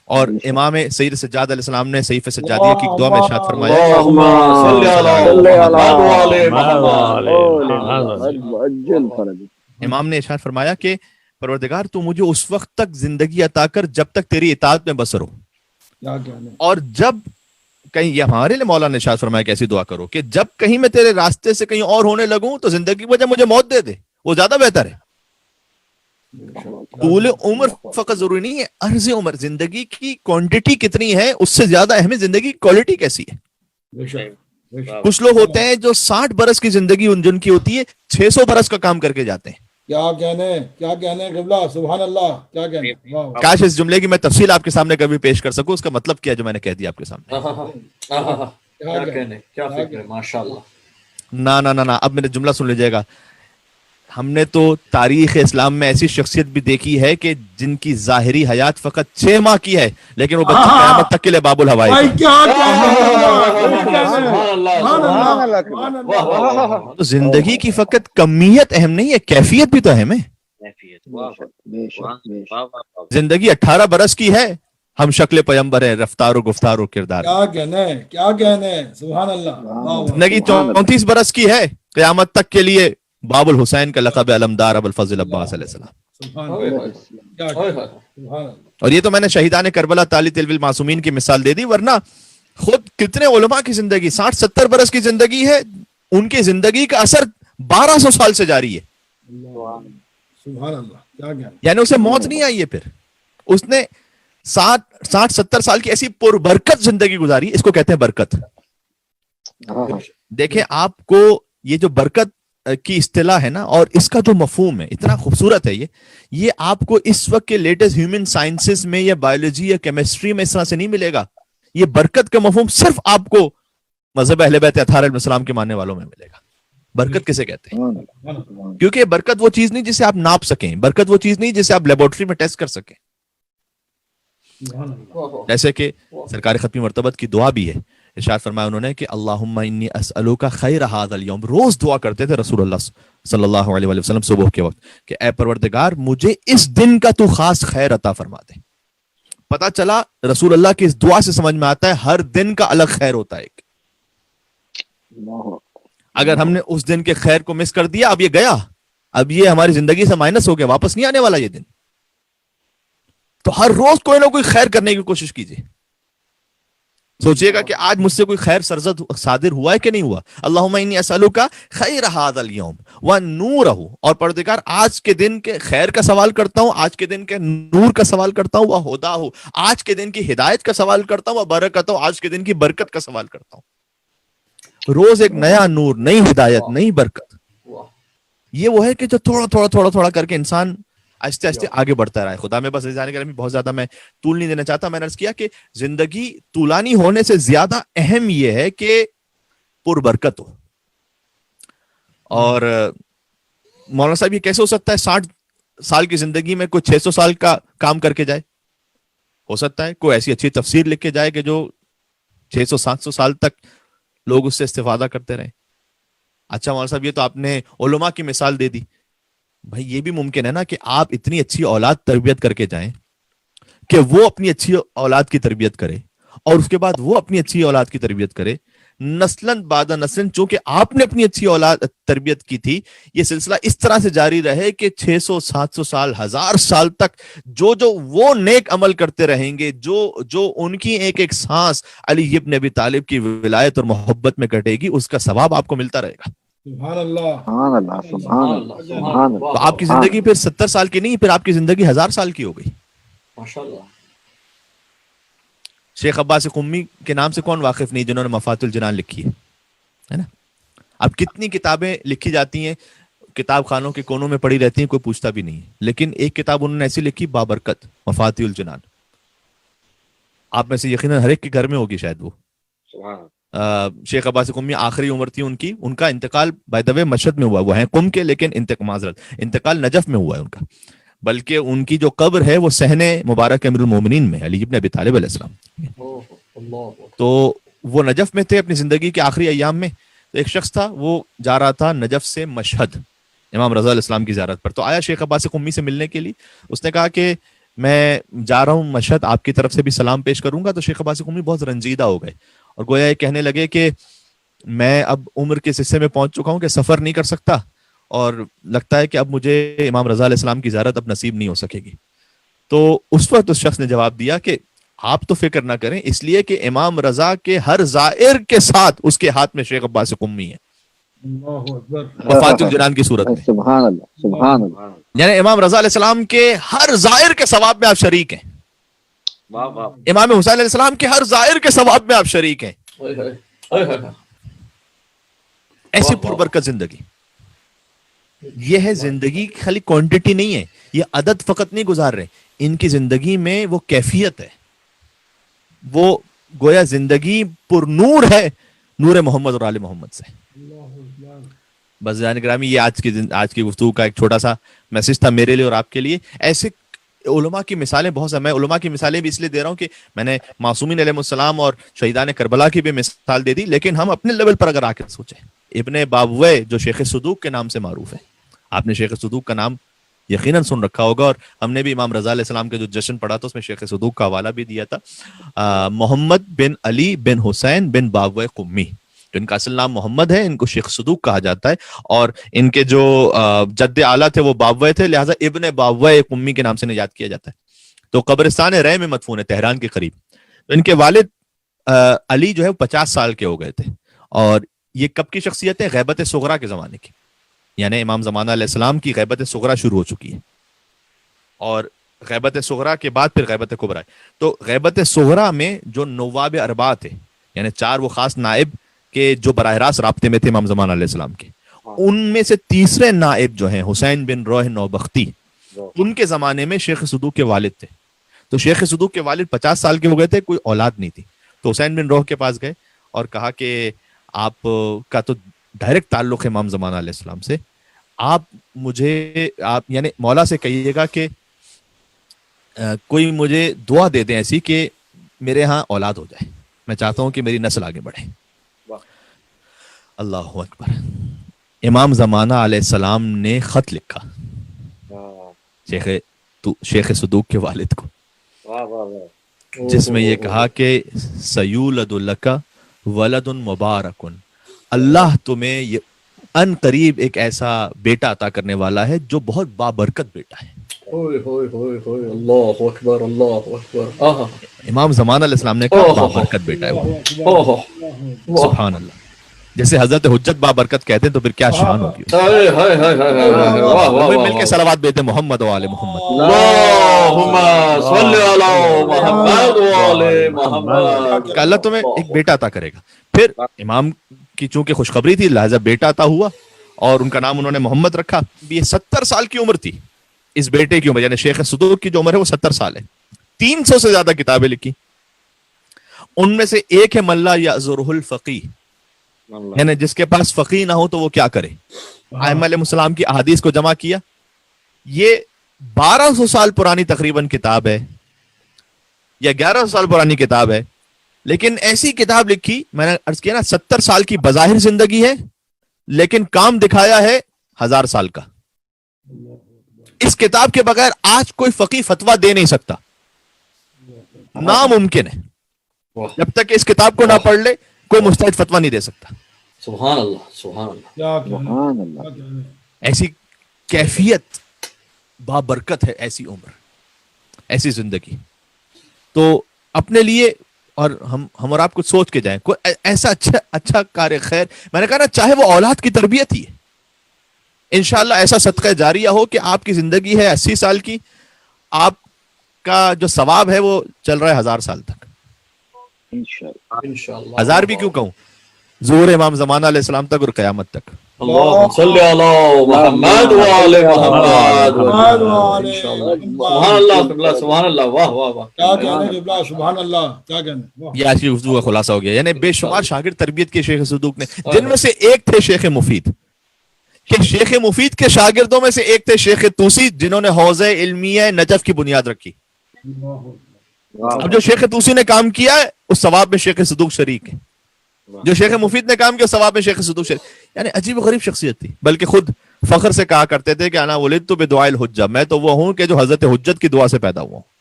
اور امام سید سجاد علیہ السلام نے صحیفہ سجادیہ کی دعا میں ارشاد فرمایا امام نے ارشاد فرمایا کہ پروردگار تو مجھے اس وقت تک زندگی عطا کر جب تک تیری اطاعت میں بسر ہو، اور جب کہیں، یہ ہمارے لیے مولا نے ارشاد فرمایا کہ ایسی دعا کرو کہ جب کہیں میں تیرے راستے سے کہیں اور ہونے لگوں تو زندگی کی وجہ مجھے موت دے دے، وہ زیادہ بہتر ہے۔ طول عمر فقط ضروری نہیں ہے، عرض عمر، زندگی کی کوانٹٹی کتنی ہے اس سے زیادہ اہم ہے زندگی کی کوالٹی کیسی ہے۔ کچھ لوگ ہوتے ہیں جو 60 برس کی زندگی جن کی ہوتی ہے 600 برس کا کام کر کے جاتے ہیں۔ کیا کہنے قبلہ، سبحان اللہ، کیا کہنے۔ کاش اس جملے کی میں تفصیل آپ کے سامنے کبھی پیش کر سکوں، اس کا مطلب کیا جو میں نے کہہ دیا آپ کے سامنے۔ کیا کہنے، کیا فکر ہے، ماشاءاللہ۔ نہ اب میرا جملہ سن لیجیے گا۔ ہم نے تو تاریخ اسلام میں ایسی شخصیت بھی دیکھی ہے کہ جن کی ظاہری حیات فقط 6 ماہ کی ہے، لیکن وہ بچہ قیامت تک کے لیے باب الہوائی ہے۔ تو زندگی کی فقط کمیت اہم نہیں ہے، کیفیت بھی تو اہم ہے۔ زندگی 18 برس کی ہے، ہم شکل پیمبر ہیں، رفتار و گفتار و کردار۔ کیا کہنے، سبحان اللہ۔ زندگی 34 برس کی ہے، قیامت تک کے لیے باب الحسین کا لقب علمدار ابو الفضل عباس علیہ السلام۔ اور یہ تو میں نے شہیدان کربلا طالب المعصومین کی مثال دے دی، ورنہ خود کتنے علماء کی زندگی 60-70 برس کی زندگی ہے، ان کی زندگی کا اثر 1200 سال سے جاری ہے۔ سبحان اللہ، یعنی اسے موت نہیں آئی ہے، پھر اس نے 60-70 سال کی ایسی پربرکت زندگی گزاری، اس کو کہتے ہیں برکت۔ دیکھیں آپ کو یہ جو برکت کی اصطلاح ہے نا، اور اس کا جو مفہوم ہے اتنا خوبصورت ہے، یہ آپ کو اس وقت کے لیٹسٹ ہیومن سائنسز میں یا بایولوجی یا کیمسٹری میں اس طرح سے نہیں ملے گا۔ یہ برکت کا مفہوم صرف آپ کو مذہب اہل بیت اطہار علیہ السلام کے ماننے والوں میں ملے گا۔ برکت کیسے کہتے ہیں؟ کیونکہ برکت وہ چیز نہیں جسے آپ ناپ سکیں، برکت وہ چیز نہیں جسے آپ لیبورٹری میں ٹیسٹ کر سکیں۔ جیسے کہ سرکار ختمی مرتبت کی دعا بھی ہے، ارشاد فرمایا انہوں نے کہ اللہم انی اسألوک خیر ھذا اليوم، روز دعا کرتے تھے رسول اللہ صلی اللہ علیہ وآلہ وسلم صبح کے وقت کہ اے پروردگار مجھے اس دن کا تو خاص خیر عطا فرما دے۔ پتہ چلا رسول اللہ کی اس دعا سے سمجھ میں آتا ہے ہر دن کا الگ خیر ہوتا ہے۔ اگر ہم نے اس دن کے خیر کو مس کر دیا، اب یہ گیا، اب یہ ہماری زندگی سے مائنس ہو گیا، واپس نہیں آنے والا یہ دن۔ تو ہر روز کوئی نہ کوئی خیر کرنے کی کوشش کیجیے۔ سوچئے گا کہ آج مجھ سے کوئی خیر سرزد صادر ہوا ہے کہ نہیں ہوا۔ اللہم انی اسألوک خیر ھذا اليوم ونورہ، اور پروردگار آج کے دن کے خیر کا سوال کرتا ہوں، آج کے دن کے نور کا سوال کرتا ہوں، وہداہ، آج کے دن کی ہدایت کا سوال کرتا ہوں، وبرکتہ، آج کے دن کی برکت کا سوال کرتا ہوں۔ روز ایک نیا نور، نئی ہدایت، نئی برکت۔ یہ وہ ہے کہ جو تھوڑا کر کے انسان آہستہ آہستہ آگے بڑھتا رہا ہے۔ خدا میں بس جانے کے لیے بہت زیادہ میں طول نہیں دینا چاہتا۔ میں نے عرض کیا کہ زندگی طولانی ہونے سے زیادہ اہم یہ ہے کہ پربرکت ہو۔ اور مولانا صاحب یہ کیسے ہو سکتا ہے 60 سال کی زندگی میں کوئی 600 سال کا کام کر کے جائے؟ ہو سکتا ہے کوئی ایسی اچھی تفسیر لکھ کے جائے کہ جو 600-700 سال تک لوگ اس سے استفادہ کرتے رہیں۔ اچھا مولانا صاحب یہ تو آپ نے علماء کی مثال دے دی، بھائی یہ بھی ممکن ہے نا کہ آپ اتنی اچھی اولاد تربیت کر کے جائیں کہ وہ اپنی اچھی اولاد کی تربیت کرے، اور اس کے بعد وہ اپنی اچھی اولاد کی تربیت کرے، نسلاً بعد نسلاً، چونکہ آپ نے اپنی اچھی اولاد تربیت کی تھی، یہ سلسلہ اس طرح سے جاری رہے کہ 600-700 سال، 1000 سال تک جو وہ نیک عمل کرتے رہیں گے، جو ان کی ایک ایک سانس علی ابن ابی طالب کی ولایت اور محبت میں کٹے گی، اس کا ثواب آپ کو ملتا رہے گا۔ سبحان اللہ، سبحان اللہ، سبحان اللہ، سبحان اللہ۔ تو آپ کی زندگی پھر 70 سال کی نہیں، پھر آپ کی زندگی 1000 سال کی ہو گئی۔ ماشاءاللہ۔ شیخ عباس قمی کے نام سے کون واقف نہیں جنہوں نے مفاتیح الجنان لکھی ہے نا؟ اب کتنی کتابیں لکھی جاتی ہیں، کتاب خانوں کے کونوں میں پڑی رہتی ہیں، کوئی پوچھتا بھی نہیں، لیکن ایک کتاب انہوں نے ایسی لکھی بابرکت، مفاتیح الجنان۔ آپ میں سے یقیناً ہر ایک کے گھر میں ہوگی شاید وہ۔ شیخ عباس قمی آخری عمر تھی ان کا انتقال بائی دا وے مشہد میں ہوا، وہ ہیں قم کے لیکن انتقال نجف میں ہوا ہے ان کا، بلکہ ان کی جو قبر ہے وہ صحن مبارک امیر المومنین میں علی ابن ابی طالب علیہ السلام۔ تو وہ نجف میں تھے اپنی زندگی کے آخری ایام میں۔ ایک شخص تھا، وہ جا رہا تھا نجف سے مشہد امام رضا علیہ السلام کی زیارت پر، تو آیا شیخ عباس قمی سے ملنے کے لیے۔ اس نے کہا کہ میں جا رہا ہوں مشہد، آپ کی طرف سے بھی سلام پیش کروں گا. تو شیخ عباس قمی بہت رنجیدہ ہو گئے اور گویا یہ کہنے لگے کہ میں اب عمر کے حصے میں پہنچ چکا ہوں کہ سفر نہیں کر سکتا، اور لگتا ہے کہ اب مجھے امام رضا علیہ السلام کی زیارت اب نصیب نہیں ہو سکے گی. تو اس وقت اس شخص نے جواب دیا کہ آپ تو فکر نہ کریں، اس لیے کہ امام رضا کے ہر زائر کے ساتھ اس کے ہاتھ میں شیخ عباس قمی ہے اللہ اکبر. وفات الجنان کی صورت میں. سبحان اللہ سبحان اللہ. یعنی امام رضا علیہ السلام کے ہر زائر کے ثواب میں آپ شریک ہیں. امام حسین علیہ السلام کے ہر زائر کے ثواب میں آپ شریک ہیں. ایسی پربرکت زندگی. یہ ہے زندگی، خالی کوانٹٹی نہیں ہے، یہ عدد فقط نہیں گزار رہے، ان کی زندگی میں وہ کیفیت ہے، وہ گویا زندگی پر نور ہے، نور محمد اور آل محمد سے. بس جان گرامی، یہ آج کی گفتگو کا ایک چھوٹا سا میسج تھا میرے لیے اور آپ کے لیے. ایسے علماء کی مثالیں بہت سے، میں علماء کی مثالیں بھی اس لیے دے رہا ہوں کہ میں نے معصومین علیہ السلام اور شہیدان کربلا کی بھی مثال دے دی، لیکن ہم اپنے لیول پر اگر آ کے سوچیں، ابن بابوے جو شیخ صدوق کے نام سے معروف ہے، آپ نے شیخ صدوق کا نام یقیناً سن رکھا ہوگا، اور ہم نے بھی امام رضا علیہ السلام کے جو جشن پڑھا تھا اس میں شیخ صدوق کا حوالہ بھی دیا تھا. محمد بن علی بن حسین بن بابوے قمی، جو ان کا اصل نام محمد ہے، ان کو شیخ صدوق کہا جاتا ہے، اور ان کے جو جد اعلیٰ تھے وہ بابوے تھے، لہٰذا ابن بابوے قمی کے نام سے یاد کیا جاتا ہے. تو قبرستان رے میں مدفون ہے، تہران کے قریب. تو ان کے والد علی جو ہے 50 سال کے ہو گئے تھے، اور یہ کب کی شخصیت ہے؟ غیبت صغرا کے زمانے کی، یعنی امام زمانہ علیہ السلام کی غیبت صغرا شروع ہو چکی ہے، اور غیبت صغرا کے بعد پھر غیبت کبرا ہے. تو غیبت صغرا میں جو نواب اربعہ تھے، یعنی 4 وہ خاص نائب کہ جو براہ راست رابطے میں تھے امام زمانہ علیہ السلام کے، ان میں سے تیسرے نائب جو ہیں حسین بن روح نوبختی، ان کے زمانے میں شیخ صدوق کے والد تھے. تو شیخ صدوق کے والد 50 سال کے ہو گئے تھے، کوئی اولاد نہیں تھی. تو حسین بن روح کے پاس گئے اور کہا کہ آپ کا تو ڈائریکٹ تعلق ہے امام زمانہ علیہ السلام سے، آپ یعنی مولا سے کہیے گا کہ کوئی مجھے دعا دے دیں ایسی کہ میرے ہاں اولاد ہو جائے، میں چاہتا ہوں کہ میری نسل آگے بڑھے. اللہ اکبر. امام زمانہ علیہ السلام نے خط لکھا شیخ صدوق کے والد کو، جس میں یہ کہا کہ سیولد لک ولد مبارک، اللہ تمہیں ان قریب ایک ایسا بیٹا عطا کرنے والا ہے جو بہت بابرکت بیٹا ہے. اللہ اکبر اللہ اکبر. امام زمانہ علیہ السلام نے کہا بابرکت بیٹا ہے وہ. سبحان اللہ. جیسے حضرت حجت بابرکت کہتے ہیں تو پھر کیا شان ہوگی. مل کے صلوات بیتے محمد و آل محمد. اللہم صلی علی محمد و آل محمد. کہ اللہ تمہیں ایک بیٹا عطا کرے گا. پھر امام کی چونکہ خوشخبری تھی لہذا بیٹا عطا ہوا، اور ان کا نام انہوں نے محمد رکھا. یہ 70 سال کی عمر تھی اس بیٹے کی عمر، یعنی شیخ صدوق کی جو عمر ہے وہ 70 سال ہے. 300 سے زیادہ کتابیں لکھی. ان میں سے ایک ہے ملا یعذرہ الفقیہ، یعنی جس کے پاس فقیہ نہ ہو تو وہ کیا کرے. ائمہ علیہ السلام کی احادیث کو جمع کیا. یہ 1200 سال پرانی تقریباً کتاب ہے یا 1100 سال پرانی کتاب ہے، لیکن ایسی کتاب لکھی، میں نے عرض کیا نا 70 سال کی بظاہر زندگی ہے لیکن کام دکھایا ہے 1000 سال کا. اس کتاب کے بغیر آج کوئی فقیہ فتویٰ دے نہیں سکتا، ناممکن ہے. جب تک اس کتاب کو نہ پڑھ لے کوئی مجتہد فتویٰ نہیں دے سکتا. سبحان اللہ سبحان اللہ. سبحان اللہ. ایسی کیفیت بابرکت ہے، ایسی عمر، ایسی زندگی. تو اپنے لیے اور ہم اور آپ کچھ سوچ کے جائیں، کوئی ایسا اچھا کار خیر، میں نے کہا نا چاہے وہ اولاد کی تربیت ہی ہے، انشاءاللہ ایسا صدقہ جاریہ ہو کہ آپ کی زندگی ہے 80 سال کی، آپ کا جو ثواب ہے وہ چل رہا ہے 1000 سال تک. انشاءاللہ 1000 بھی کیوں کہوں، ظہور امام زمانہ علیہ السلام تک اور قیامت تک. اللہم صلی علی محمد و آل محمد. سبحان اللہ سبحان اللہ. واہ واہ واہ. کیا کہنے قبلہ، سبحان اللہ، کیا کہنے. یہ آج کی گفتگو کا خلاصہ ہو گیا. یعنی بے شمار شاگرد تربیت کے شیخ صدوق نے، جن میں سے ایک تھے شیخ مفید، کہ شیخ مفید کے شاگردوں میں سے ایک تھے شیخ توسی، جنہوں نے حوزہ علمیہ نجف کی بنیاد رکھی. اب جو شیخ توسی نے کام کیا ہے اس ثواب میں شیخ صدوق شریک ہے، جو شیخ مفید نے کام کیا ثواب میں شیخ صدوق شریک. یعنی عجیب و غریب شخصیت تھی. بلکہ خود فخر سے کہا کرتے تھے کہ انا ولدت بدعاء الحجہ، میں تو وہ ہوں کہ جو حضرت حجت کی دعا سے پیدا ہوا ہوں.